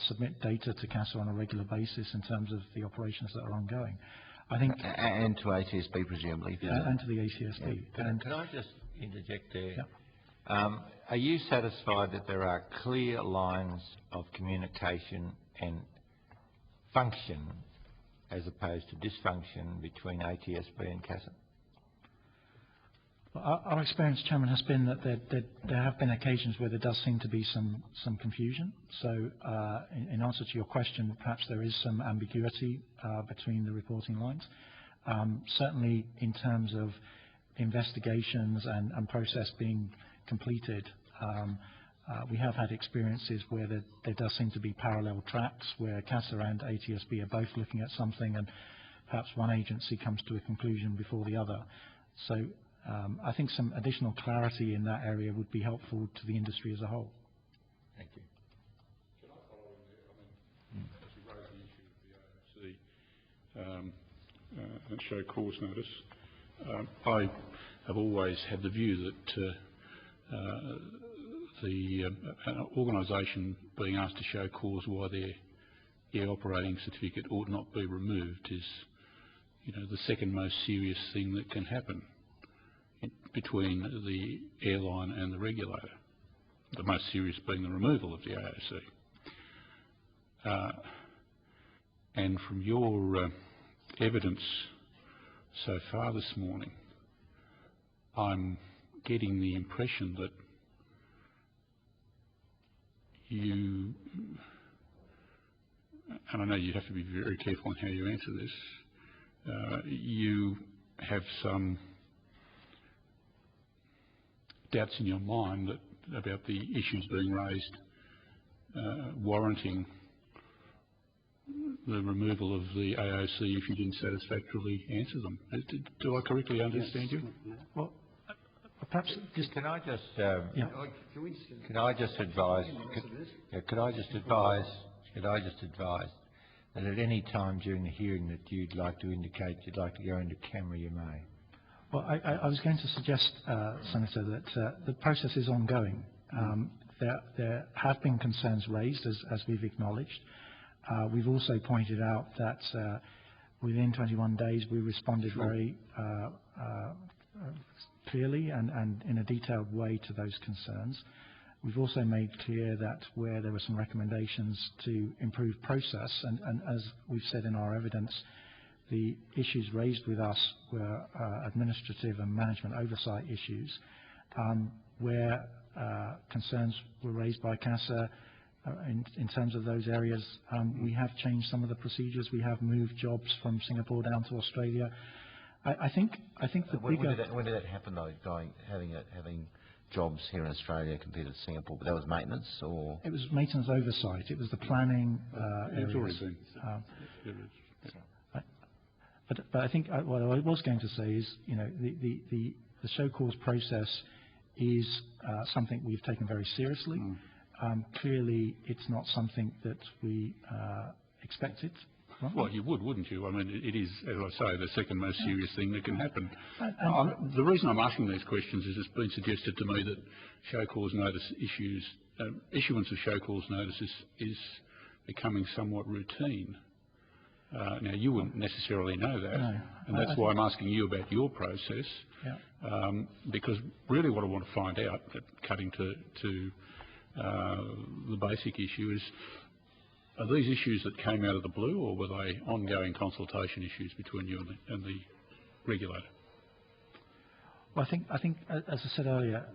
submit data to CASA on a regular basis in terms of the operations that are ongoing. I think, and to ATSB presumably. And to the ATSB. Yeah. Can I just interject there? Yeah. Are you satisfied that there are clear lines of communication and function as opposed to dysfunction between ATSB and CASA? Our experience, Chairman, has been that there have been occasions where there does seem to be some confusion. So in answer to your question, perhaps there is some ambiguity between the reporting lines. Certainly in terms of investigations and process being completed, we have had experiences where there does seem to be parallel tracks where CASA and ATSB are both looking at something and perhaps one agency comes to a conclusion before the other. So I think some additional clarity in that area would be helpful to the industry as a whole. Thank you. Can I follow in there? As you raised the issue of the AOC and show cause notice, I have always had the view that an organisation being asked to show cause why their air operating certificate ought not be removed is, the second most serious thing that can happen between the airline and the regulator, the most serious being the removal of the AOC. And from your evidence so far this morning, I'm getting the impression that you, and I know you have to be very careful on how you answer this, you have some doubts in your mind about the issues being raised warranting the removal of the AOC if you didn't satisfactorily answer them. Do I correctly understand you? Well, perhaps just can I just can I just advise that at any time during the hearing that you'd like to indicate you'd like to go into camera, you may. Well, I was going to suggest, Senator, that the process is ongoing. There have been concerns raised, as we've acknowledged. We've also pointed out that within 21 days we responded very clearly and in a detailed way to those concerns. We've also made clear that where there were some recommendations to improve process, and as we've said in our evidence, the issues raised with us were administrative and management oversight issues, where concerns were raised by CASA in terms of those areas. We have changed some of the procedures. We have moved jobs from Singapore down to Australia. I think the bigger... When did that happen though, having jobs here in Australia compared to Singapore? But that was maintenance or...? It was maintenance oversight. It was the planning It's already areas. been. But I think what I was going to say is, the show cause process is something we've taken very seriously. Clearly, it's not something that we expected. Right? Well, you would, wouldn't you? I mean, it is, as I say, the second most serious thing that can happen. The reason I'm asking these questions is it's been suggested to me that show cause notice issuance of show cause notices is becoming somewhat routine. Now, you wouldn't necessarily know that, and that's why I'm asking you about your process, because really what I want to find out, cutting to the basic issue, is are these issues that came out of the blue, or were they ongoing consultation issues between you and the regulator? Well, I think, as I said earlier,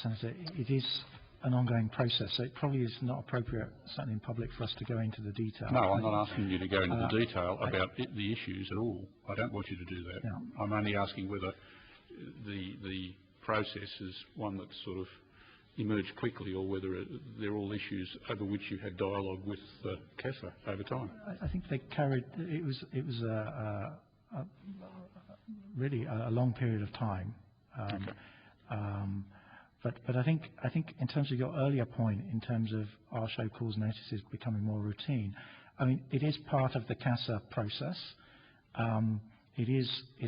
Senator, it is an ongoing process, so it probably is not appropriate, certainly in public, for us to go into the detail. No, I'm not asking you to go into the detail about the issues at all. I don't want you to do that. Yeah. I'm only asking whether the process is one that sort of emerged quickly, or whether they're all issues over which you had dialogue with CASA over time. I think they carried. It was really a long period of time. But I think in terms of your earlier point, in terms of our show cause notices becoming more routine, I mean, it is part of the CASA process. It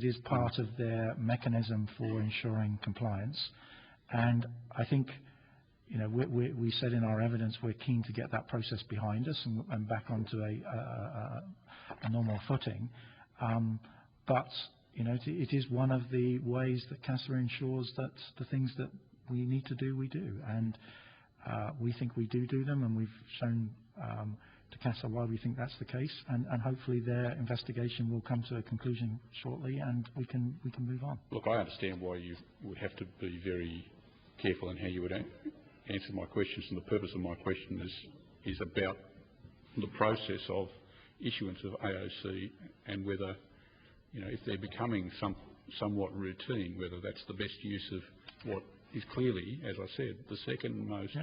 is part of their mechanism for ensuring compliance, and I think, we said in our evidence we're keen to get that process behind us and back onto a normal footing. But it is one of the ways that CASA ensures that the things that we need to do, we do. And we think we do them, and we've shown to CASA why we think that's the case. And hopefully their investigation will come to a conclusion shortly, and we can move on. Look, I understand why you would have to be very careful in how you would answer my questions, and the purpose of my question is about the process of issuance of AOC and whether, if they're becoming somewhat routine, whether that's the best use of what is clearly, as I said, the second most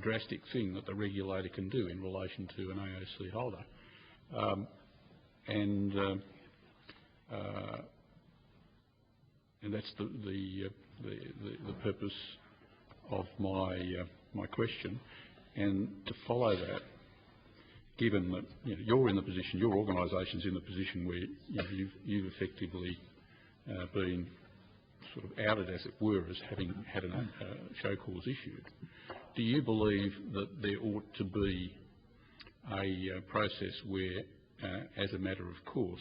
drastic thing that the regulator can do in relation to an AOC holder. And that's the purpose of my question. And to follow that, given that you're in the position, your organisation's in the position where you've effectively been sort of outed, as it were, as having had a show cause issued, do you believe that there ought to be a process where, as a matter of course,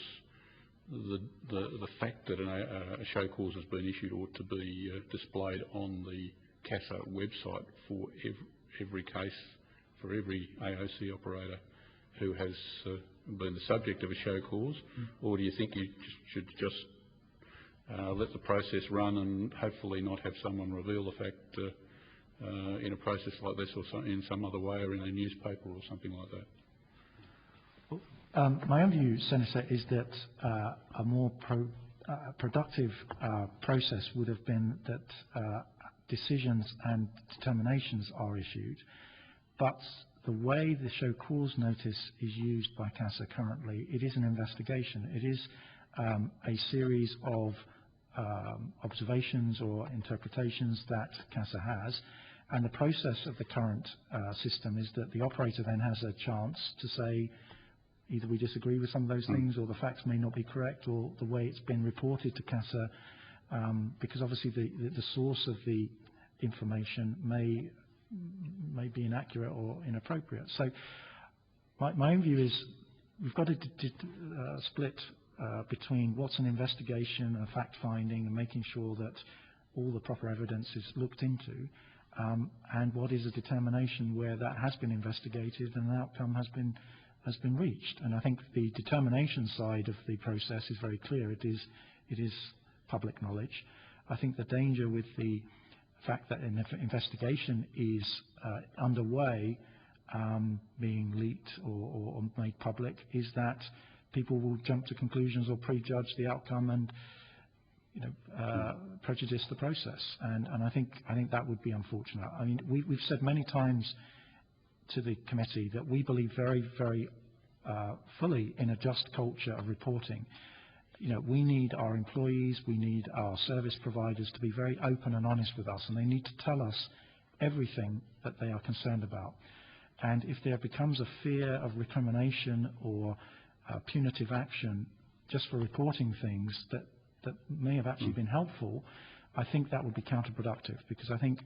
the fact that a show cause has been issued ought to be displayed on the CASA website for every case, for every AOC operator who has been the subject of a show cause? Or do you think you should just let the process run and hopefully not have someone reveal the fact in a process like this, or in some other way, or in a newspaper or something like that? My own view, Senator, is that a more productive process would have been that decisions and determinations are issued, but the way the show cause notice is used by CASA currently, it is an investigation. It is a series of observations or interpretations that CASA has, and the process of the current system is that the operator then has a chance to say either we disagree with some of those things, or the facts may not be correct, or the way it's been reported to CASA, because obviously the source of the information may be inaccurate or inappropriate. So my own view is we've got to split between what's an investigation and fact-finding and making sure that all the proper evidence is looked into, and what is a determination where that has been investigated and an outcome has been reached. And I think the determination side of the process is very clear. It is public knowledge. I think the danger with the fact that an investigation is underway, being leaked or made public, is that people will jump to conclusions or prejudge the outcome and prejudice the process. And I think that would be unfortunate. I mean, we've said many times to the committee that we believe very, very fully in a just culture of reporting. We need our employees, we need our service providers to be very open and honest with us, and they need to tell us everything that they are concerned about. And if there becomes a fear of recrimination or punitive action just for reporting things that may have actually been helpful, I think that would be counterproductive, because I think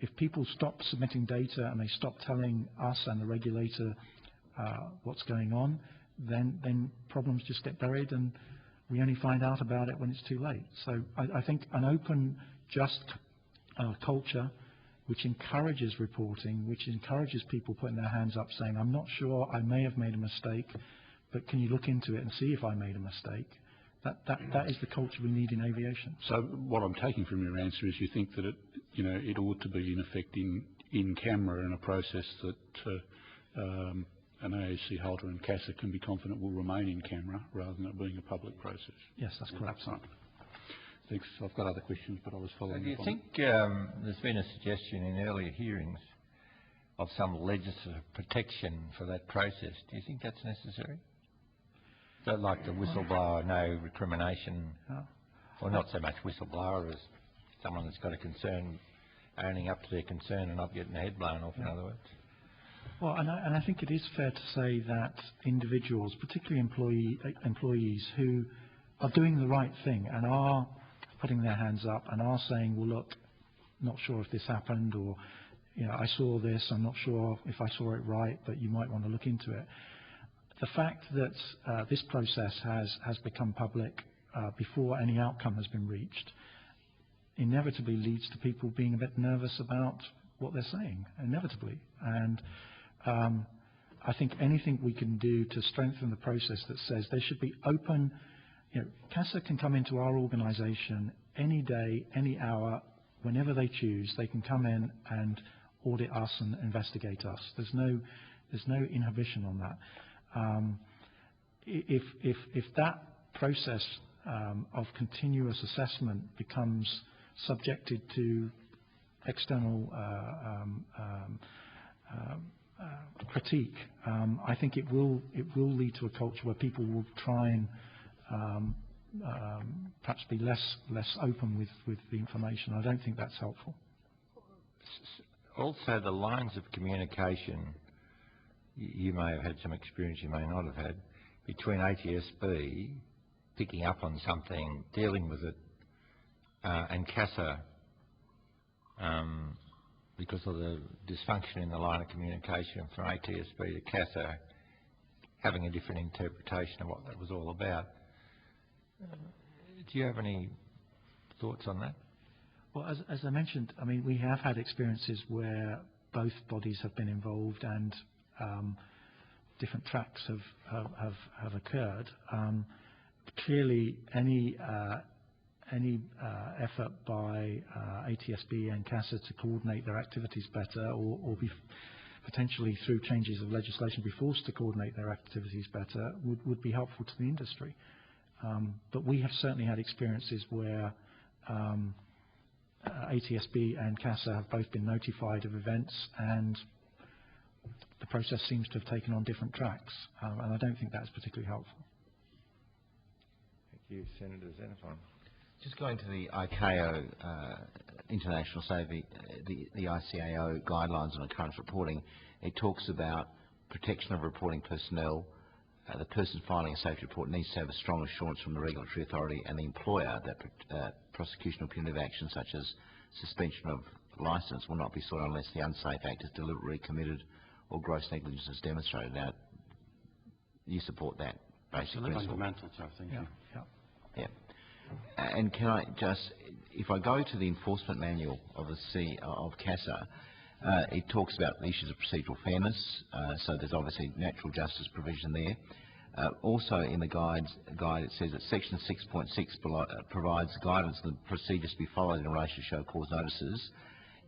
if people stop submitting data and they stop telling us and the regulator what's going on, then problems just get buried and we only find out about it when it's too late. So I think an open, just culture which encourages reporting, which encourages people putting their hands up saying, I'm not sure, I may have made a mistake, but can you look into it and see if I made a mistake? That is the culture we need in aviation. So what I'm taking from your answer is you think that it ought to be in effect in camera, in a process that an AOC holder and CASA can be confident will remain in camera rather than it being a public process. Yes, that's correct. Right. Thanks. I've got other questions, but I was following up on. Do you think there's been a suggestion in earlier hearings of some legislative protection for that process? Do you think that's necessary? So like the whistleblower, no recrimination, or not so much whistleblower as someone that's got a concern, owning up to their concern and not getting their head blown off, in other words? Well, and I think it is fair to say that individuals, particularly employees who are doing the right thing and are putting their hands up and are saying, well, look, not sure if this happened, or I saw this, I'm not sure if I saw it right, but you might want to look into it. The fact that this process has become public before any outcome has been reached inevitably leads to people being a bit nervous about what they're saying, inevitably. And I think anything we can do to strengthen the process that says they should be open. CASA can come into our organisation any day, any hour, whenever they choose. They can come in and audit us and investigate us. There's no inhibition on that. If that process of continuous assessment becomes subjected to external critique, I think it will lead to a culture where people will try and perhaps be less open with the information. I don't think that's helpful. Also, the lines of communication, you may have had some experience, you may not have had, between ATSB picking up on something, dealing with it, and CASA, because of the dysfunction in the line of communication from ATSB to CASA, having a different interpretation of what that was all about. Do you have any thoughts on that? Well, as I mentioned, I mean, we have had experiences where both bodies have been involved and different tracks have occurred. Clearly, any effort by ATSB and CASA to coordinate their activities better, or be potentially through changes of legislation be forced to coordinate their activities better, would be helpful to the industry. But we have certainly had experiences where ATSB and CASA have both been notified of events, and the process seems to have taken on different tracks, and I don't think that's particularly helpful. Thank you, Senator Xenophon. Just going to the ICAO international, say the ICAO guidelines on occurrence reporting, it talks about protection of reporting personnel. The person filing a safety report needs to have a strong assurance from the regulatory authority and the employer that prosecution of punitive action such as suspension of licence will not be sought unless the unsafe act is deliberately committed or gross negligence is demonstrated. Now, you support that basic principle? Fundamental, so thank you. Yeah. And can I just, if I go to the enforcement manual of CASA, it talks about the issues of procedural fairness, so there's obviously natural justice provision there. Also in the guide it says that section 6.6 provides guidance on the procedures to be followed in relation to show cause notices.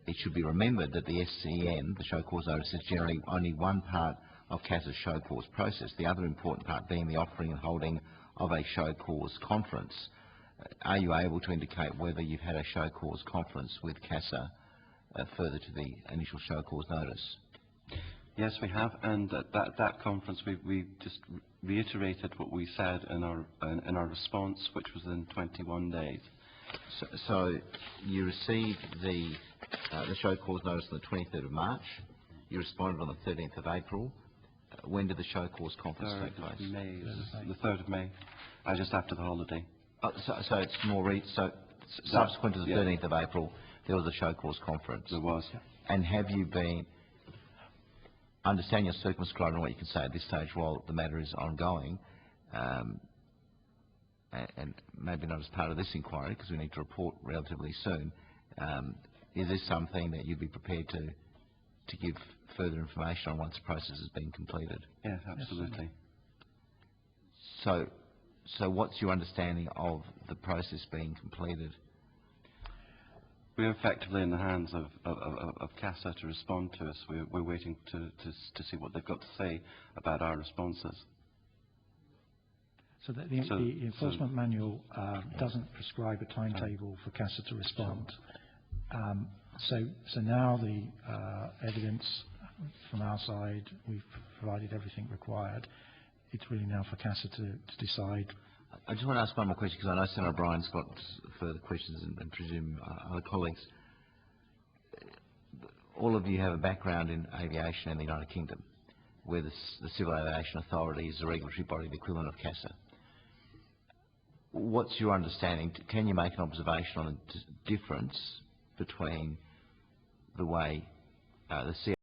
It should be remembered that the SCN, the show cause notice, is generally only one part of CASA's show cause process, the other important part being the offering and holding of a show cause conference. Are you able to indicate whether you've had a show cause conference with CASA further to the initial show cause notice? Yes, we have, and at that conference we just reiterated what we said in our response, which was in 21 days. So you received the show cause notice on the 23rd of March. You responded on the 13th of April. When did the show cause conference take place? May, the 3rd of May, just after the holiday. So it's more subsequent to the 13th of April, there was a show cause conference. There was. And have you been, understand your circumscribed on what you can say at this stage while the matter is ongoing, and maybe not as part of this inquiry because we need to report relatively soon, is this something that you'd be prepared to give further information on once the process has been completed? Yes, absolutely. So what's your understanding of the process being completed? We're effectively in the hands of CASA to respond to us. We're waiting to see what they've got to say about our responses. So the enforcement manual doesn't prescribe a timetable for CASA to respond. So now the evidence from our side, we've provided everything required. It's really now for CASA to decide. I just want to ask one more question because I know Senator O'Brien's got further questions and presume other colleagues. All of you have a background in aviation in the United Kingdom, where the Civil Aviation Authority is the regulatory body, the equivalent of CASA. What's your understanding? Can you make an observation on the difference between the way the